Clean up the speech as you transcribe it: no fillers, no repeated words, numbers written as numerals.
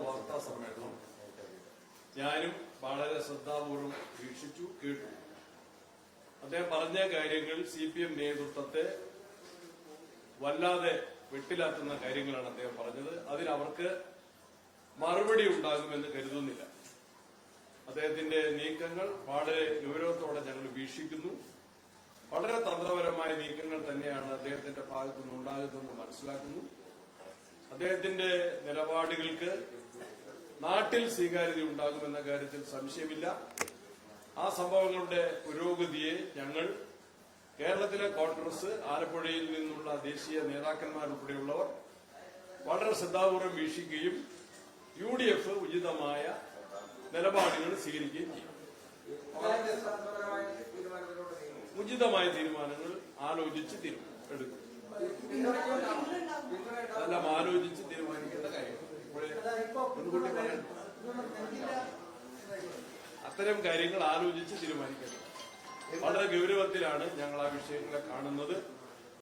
വാർത്താ സമ്മേളനം ഞാനും വളരെ ശ്രദ്ധാപൂർവം വീക്ഷിച്ചു, കേട്ടു. അദ്ദേഹം പറഞ്ഞ കാര്യങ്ങൾ CPM നേതൃത്വത്തെ വല്ലാതെ വെട്ടിലാക്കുന്ന കാര്യങ്ങളാണ് അദ്ദേഹം പറഞ്ഞത്. അതിനവർക്ക് മറുപടി ഉണ്ടാകുമെന്ന് കരുതുന്നില്ല. അദ്ദേഹത്തിന്റെ നീക്കങ്ങൾ വളരെ ഗൗരവത്തോടെ ഞങ്ങൾ വീക്ഷിക്കുന്നു. വളരെ തന്ത്രപരമായ നീക്കങ്ങൾ തന്നെയാണ് അദ്ദേഹത്തിന്റെ ഭാഗത്തുനിന്ന് ഉണ്ടാകുന്നതെന്ന് മനസ്സിലാക്കുന്നു. അദ്ദേഹത്തിന്റെ നിലപാടുകൾക്ക് നാട്ടിൽ സ്വീകാര്യത ഉണ്ടാകുമെന്ന കാര്യത്തിൽ സംശയമില്ല. ആ സംഭവങ്ങളുടെ പുരോഗതിയെ ഞങ്ങൾ കേരളത്തിലെ കോൺഗ്രസ്, ആലപ്പുഴയിൽ നിന്നുള്ള ദേശീയ നേതാക്കന്മാരുൾപ്പെടെയുള്ളവർ വളരെ ശ്രദ്ധാപൂർവ്വം വീക്ഷിക്കുകയും UDF ഉചിതമായ നിലപാടുകൾ സ്വീകരിക്കുകയും ചെയ്യും. ഉചിതമായ തീരുമാനങ്ങൾ ആലോചിച്ച് എടുക്കും. അതെല്ലാം ആലോചിച്ച് തീരുമാനിക്കേണ്ട കാര്യം മുൻകൂട്ടി പറയണം. അത്തരം കാര്യങ്ങൾ ആലോചിച്ച് തീരുമാനിക്കേണ്ടത്. വളരെ ഗൗരവത്തിലാണ് ഞങ്ങൾ ആ വിഷയങ്ങളെ കാണുന്നത്.